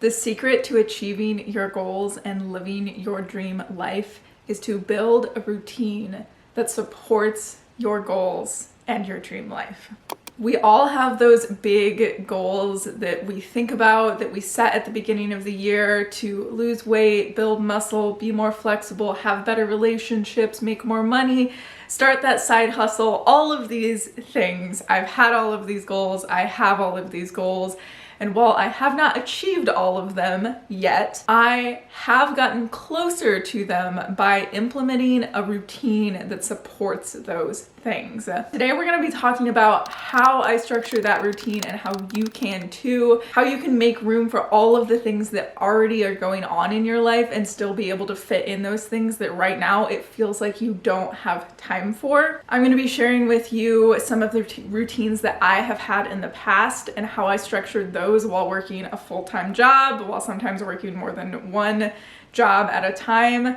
The secret to achieving your goals and living your dream life is to build a routine that supports your goals and your dream life. We all have those big goals that we think about, that we set at the beginning of the year to lose weight, build muscle, be more flexible, have better relationships, make more money, start that side hustle, all of these things. I've had all of these goals. I have all of these goals. And while I have not achieved all of them yet, I have gotten closer to them by implementing a routine that supports those things. Today we're going to be talking about how I structure that routine and how you can too, how you can make room for all of the things that already are going on in your life and still be able to fit in those things that right now it feels like you don't have time for. I'm going to be sharing with you some of the routines that I have had in the past and how I structured those while working a full-time job, while sometimes working more than one job at a time,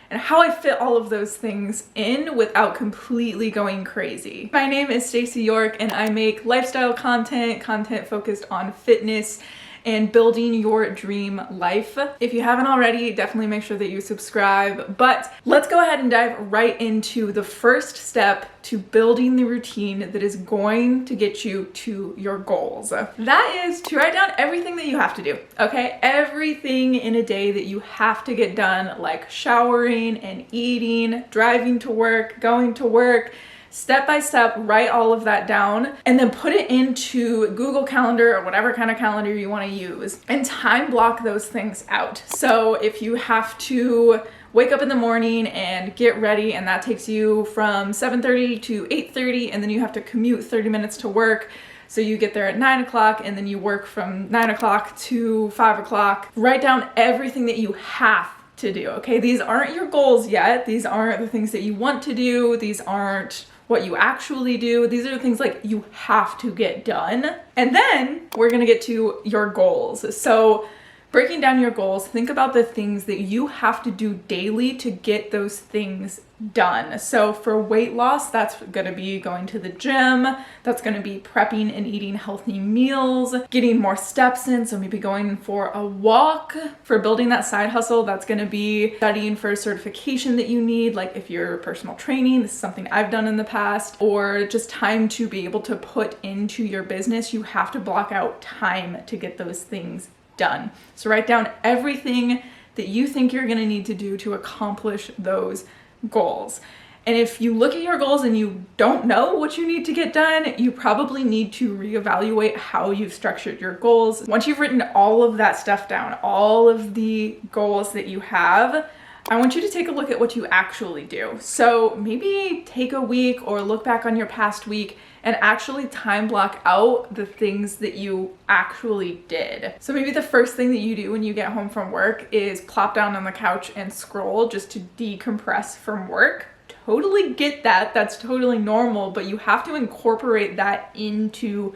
and how I fit all of those things in without completely going crazy. My name is Stacey York and I make lifestyle content focused on fitness and building your dream life. If you haven't already, definitely make sure that you subscribe. But let's go ahead and dive right into the first step to building the routine that is going to get you to your goals. That is to write down everything that you have to do, okay? Everything in a day that you have to get done, like showering and eating, driving to work, going to work. Step by step, write all of that down and then put it into Google Calendar or whatever kind of calendar you want to use and time block those things out. So if you have to wake up in the morning and get ready and that takes you from 7:30 to 8:30 and then you have to commute 30 minutes to work. So you get there at 9 o'clock and then you work from 9 o'clock to 5 o'clock. Write down everything that you have to do, okay? These aren't your goals yet. These aren't the things that you want to do. These aren't what you actually do. These are the things like you have to get done. And then we're gonna get to your goals. So breaking down your goals, think about the things that you have to do daily to get those things done. So for weight loss, that's gonna be going to the gym. That's gonna be prepping and eating healthy meals, getting more steps in. So maybe going for a walk. For building that side hustle, that's gonna be studying for a certification that you need. Like if you're personal training, this is something I've done in the past, or just time to be able to put into your business. You have to block out time to get those things done. So write down everything that you think you're gonna need to do to accomplish those goals. And if you look at your goals and you don't know what you need to get done, you probably need to reevaluate how you've structured your goals. Once you've written all of that stuff down, all of the goals that you have, I want you to take a look at what you actually do. So maybe take a week or look back on your past week and actually time block out the things that you actually did. So maybe the first thing that you do when you get home from work is plop down on the couch and scroll just to decompress from work. Totally get that. That's totally normal, but you have to incorporate that into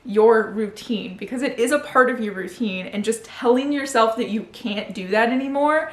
your routine because it is a part of your routine, and just telling yourself that you can't do that anymore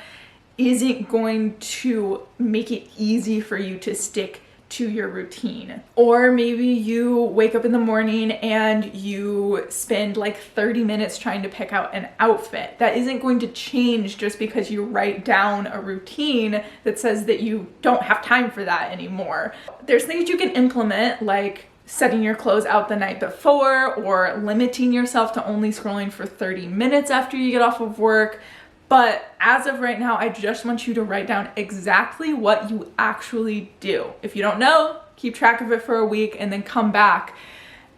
isn't going to make it easy for you to stick to your routine. Or maybe you wake up in the morning and you spend like 30 minutes trying to pick out an outfit. That isn't going to change just because you write down a routine that says that you don't have time for that anymore. There's things you can implement, like setting your clothes out the night before or limiting yourself to only scrolling for 30 minutes after you get off of work. But as of right now, I just want you to write down exactly what you actually do. If you don't know, keep track of it for a week and then come back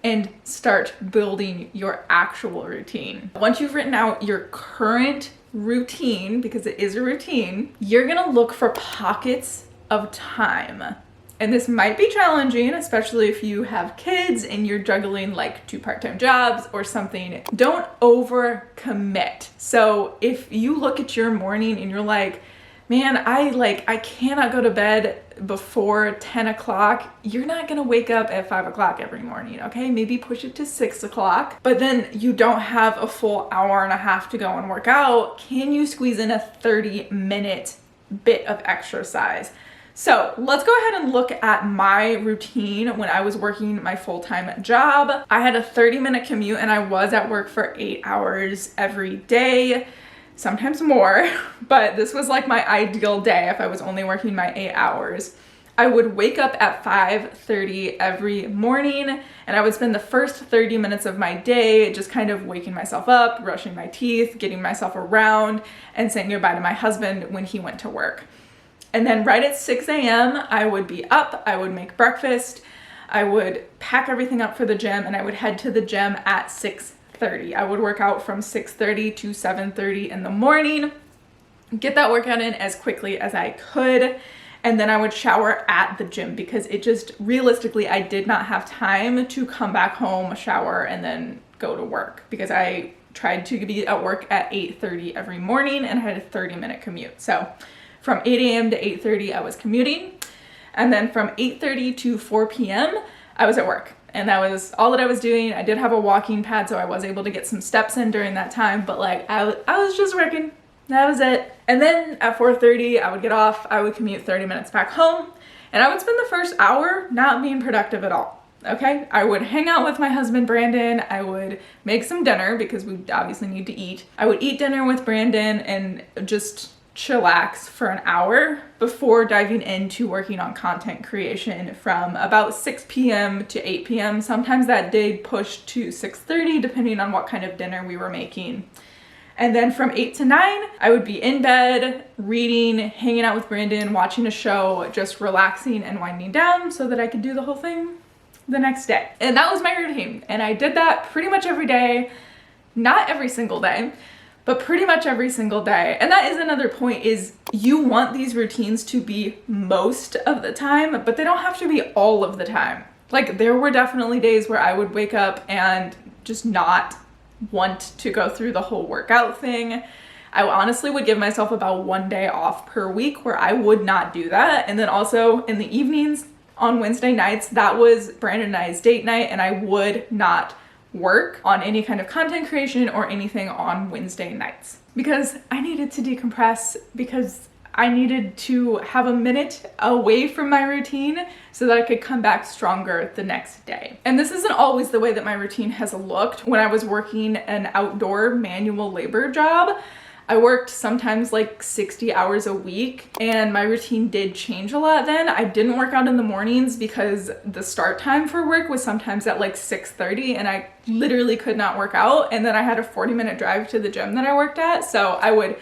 and start building your actual routine. Once you've written out your current routine, because it is a routine, you're gonna look for pockets of time. And this might be challenging, especially if you have kids and you're juggling like 2 part-time jobs or something. Don't overcommit. So if you look at your morning and you're like, man, I cannot go to bed before 10 o'clock, you're not gonna wake up at 5 o'clock every morning, okay? Maybe push it to 6 o'clock, but then you don't have a full hour and a half to go and work out. Can you squeeze in a 30-minute bit of exercise? So let's go ahead and look at my routine when I was working my full-time job. I had a 30-minute commute and I was at work for 8 hours every day, sometimes more, but this was like my ideal day if I was only working my 8 hours. I would wake up at 5:30 every morning and I would spend the first 30 minutes of my day just kind of waking myself up, brushing my teeth, getting myself around, and saying goodbye to my husband when he went to work. And then right at 6 a.m., I would be up, I would make breakfast, I would pack everything up for the gym, and I would head to the gym at 6:30. I would work out from 6:30 to 7:30 in the morning, get that workout in as quickly as I could, and then I would shower at the gym because it just, realistically, I did not have time to come back home, shower, and then go to work because I tried to be at work at 8:30 every morning and I had a 30-minute commute. So from 8 a.m. to 8:30, I was commuting. And then from 8:30 to 4 p.m., I was at work. And that was all that I was doing. I did have a walking pad, so I was able to get some steps in during that time. But like, I was just working. That was it. And then at 4:30, I would get off. I would commute 30 minutes back home. And I would spend the first hour not being productive at all. Okay? I would hang out with my husband, Brandon. I would make some dinner because we obviously need to eat. I would eat dinner with Brandon and just chillax for an hour before diving into working on content creation from about 6 p.m. to 8 p.m. Sometimes that day pushed to 6:30 depending on what kind of dinner we were making. And then from 8 to 9, I would be in bed, reading, hanging out with Brandon, watching a show, just relaxing and winding down so that I could do the whole thing the next day. And that was my routine. And I did that pretty much every day, not every single day, but pretty much every single day. And that is another point, is you want these routines to be most of the time, but they don't have to be all of the time. Like, there were definitely days where I would wake up and just not want to go through the whole workout thing. I honestly would give myself about 1 day off per week where I would not do that. And then also in the evenings on Wednesday nights, that was Brandon and I's date night, and I would not work on any kind of content creation or anything on Wednesday nights because I needed to decompress, because I needed to have a minute away from my routine so that I could come back stronger the next day. And this isn't always the way that my routine has looked. When I was working an outdoor manual labor job, I worked sometimes like 60 hours a week, and my routine did change a lot then. I didn't work out in the mornings because the start time for work was sometimes at like 6:30 and I literally could not work out. And then I had a 40-minute drive to the gym that I worked at. So I would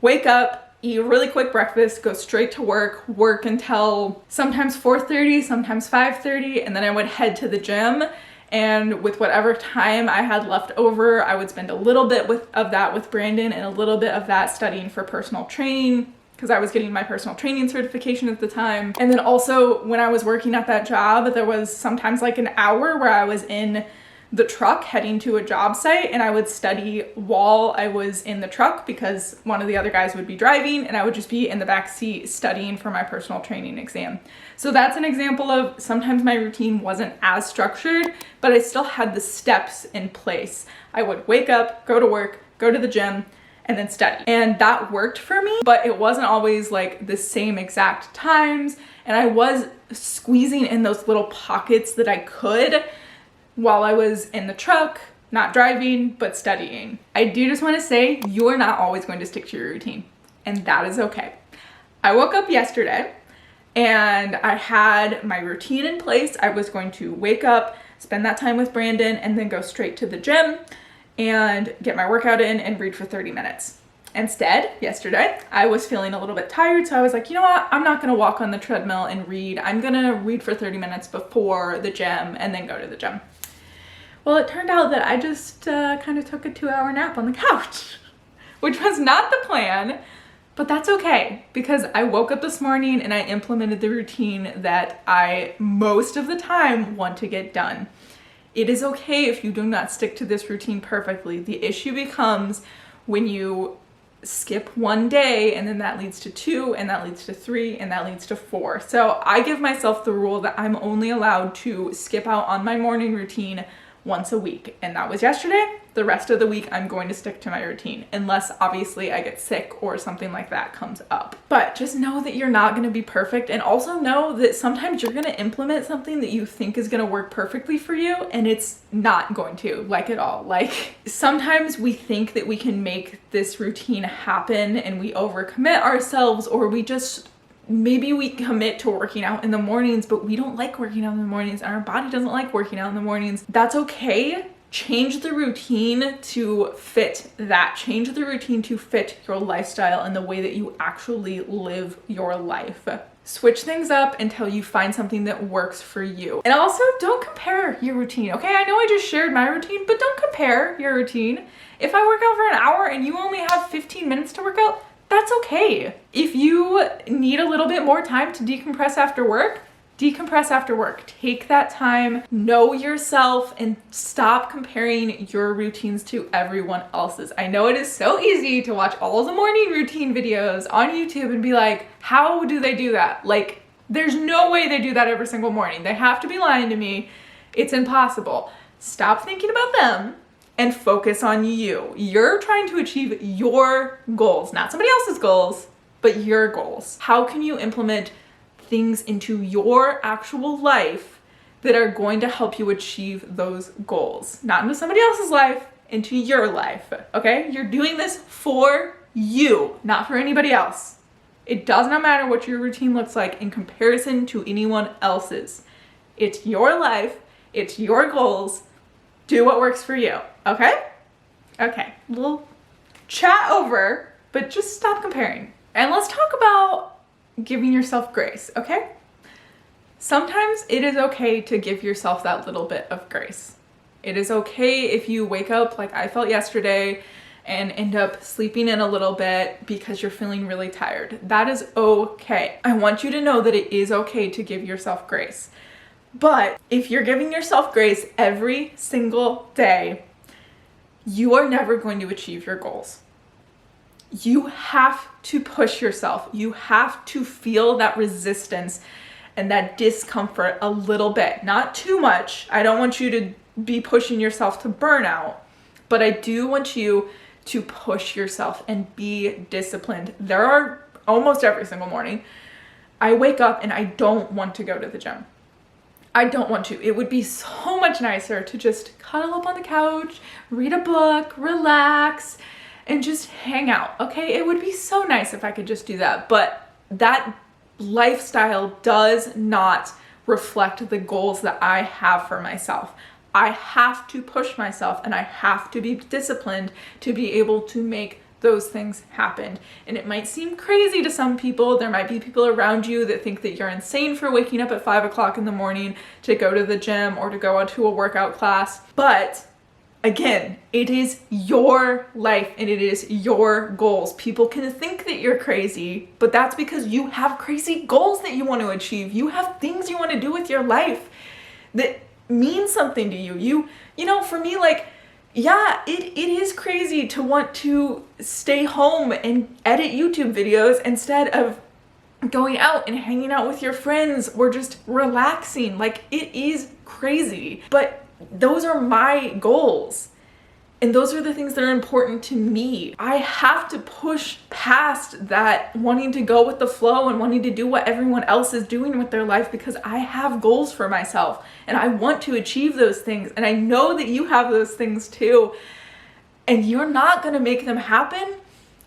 wake up, eat a really quick breakfast, go straight to work until sometimes 4:30, sometimes 5:30, and then I would head to the gym. And with whatever time I had left over, I would spend a little bit of that with Brandon and a little bit of that studying for personal training, because I was getting my personal training certification at the time. And then also when I was working at that job, there was sometimes like an hour where I was in the truck heading to a job site, and I would study while I was in the truck because one of the other guys would be driving and I would just be in the back seat studying for my personal training exam. So that's an example of sometimes my routine wasn't as structured, but I still had the steps in place. I would wake up, go to work, go to the gym, and then study. And that worked for me, but it wasn't always like the same exact times. And I was squeezing in those little pockets that I could while I was in the truck, not driving, but studying. I do just want to say, you are not always going to stick to your routine, and that is okay. I woke up yesterday and I had my routine in place. I was going to wake up, spend that time with Brandon, and then go straight to the gym and get my workout in and read for 30 minutes. Instead, yesterday, I was feeling a little bit tired, so I was like, you know what? I'm not gonna walk on the treadmill and read. I'm gonna read for 30 minutes before the gym and then go to the gym. Well, it turned out that I just kind of took a 2-hour nap on the couch, which was not the plan, but that's okay because I woke up this morning and I implemented the routine that I most of the time want to get done. It is okay if you do not stick to this routine perfectly. The issue becomes when you skip one day and then that leads to 2 and that leads to 3 and that leads to 4. So I give myself the rule that I'm only allowed to skip out on my morning routine once a week, and that was yesterday, the rest of the week I'm going to stick to my routine, unless obviously I get sick or something like that comes up. But just know that you're not going to be perfect, and also know that sometimes you're going to implement something that you think is going to work perfectly for you and it's not going to, like at all. Like sometimes we think that we can make this routine happen and we overcommit ourselves, or we just maybe we commit to working out in the mornings, but we don't like working out in the mornings and our body doesn't like working out in the mornings. That's okay. Change the routine to fit that. Change the routine to fit your lifestyle and the way that you actually live your life. Switch things up until you find something that works for you. And also, don't compare your routine, okay? I know I just shared my routine, but don't compare your routine. If I work out for an hour and you only have 15 minutes to work out, that's okay. If you need a little bit more time to decompress after work, decompress after work. Take that time, know yourself, and stop comparing your routines to everyone else's. I know it is so easy to watch all the morning routine videos on YouTube and be like, how do they do that? Like, there's no way they do that every single morning. They have to be lying to me. It's impossible. Stop thinking about them and focus on you. You're trying to achieve your goals, not somebody else's goals, but your goals. How can you implement things into your actual life that are going to help you achieve those goals? Not into somebody else's life, into your life, okay? You're doing this for you, not for anybody else. It does not matter what your routine looks like in comparison to anyone else's. It's your life, it's your goals. Do what works for you, okay? Okay, we'll chat over, but just stop comparing. And let's talk about giving yourself grace, okay? Sometimes it is okay to give yourself that little bit of grace. It is okay if you wake up like I felt yesterday and end up sleeping in a little bit because you're feeling really tired. That is okay. I want you to know that it is okay to give yourself grace. But if you're giving yourself grace every single day, you are never going to achieve your goals. You have to push yourself. You have to feel that resistance and that discomfort a little bit, not too much. I don't want you to be pushing yourself to burnout, but I do want you to push yourself and be disciplined. There are almost every single morning, I wake up and I don't want to go to the gym. I don't want to. It would be so much nicer to just cuddle up on the couch, read a book, relax, and just hang out, okay? It would be so nice if I could just do that, but that lifestyle does not reflect the goals that I have for myself. I have to push myself and I have to be disciplined to be able to make those things happen. And it might seem crazy to some people. There might be people around you that think that you're insane for waking up at 5 o'clock in the morning to go to the gym or to go out to a workout class, but again, it is your life and it is your goals. People can think that you're crazy, but that's because you have crazy goals that you want to achieve. You have things you want to do with your life that mean something to you. You know, for me, like, yeah, it is crazy to want to stay home and edit YouTube videos instead of going out and hanging out with your friends or just relaxing. Like, it is crazy, but those are my goals. And those are the things that are important to me. I have to push past that wanting to go with the flow and wanting to do what everyone else is doing with their life, because I have goals for myself and I want to achieve those things. And I know that you have those things too. And you're not going to make them happen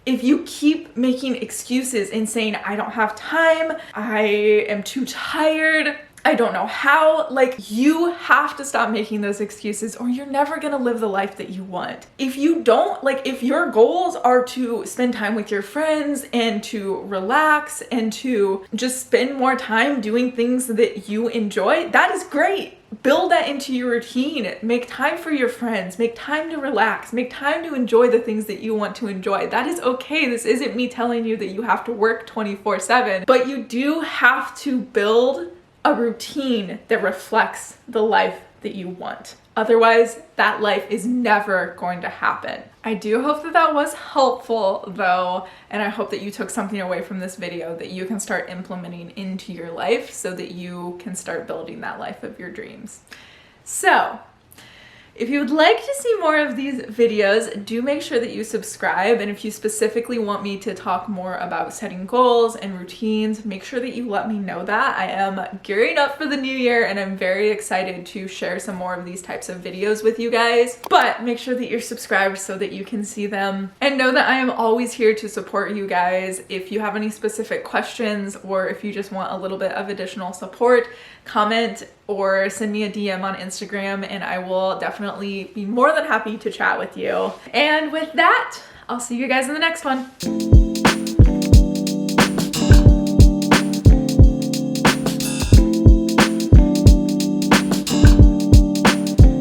if you keep making excuses and saying, I don't have time, I am too tired, I don't know how. Like, you have to stop making those excuses or you're never gonna live the life that you want. If you don't, like, if your goals are to spend time with your friends and to relax and to just spend more time doing things that you enjoy, that is great. Build that into your routine. Make time for your friends. Make time to relax. Make time to enjoy the things that you want to enjoy. That is okay. This isn't me telling you that you have to work 24/7, but you do have to build a routine that reflects the life that you want. Otherwise, that life is never going to happen. I do hope that that was helpful though, and I hope that you took something away from this video that you can start implementing into your life so that you can start building that life of your dreams. So, If you would like to see more of these videos, do make sure that you subscribe. And if you specifically want me to talk more about setting goals and routines, make sure that you let me know that. I am gearing up for the new year and I'm very excited to share some more of these types of videos with you guys. But make sure that you're subscribed so that you can see them. And know that I am always here to support you guys. If you have any specific questions or if you just want a little bit of additional support, comment or send me a DM on Instagram and I will definitely be more than happy to chat with you. And with that, I'll see you guys in the next one.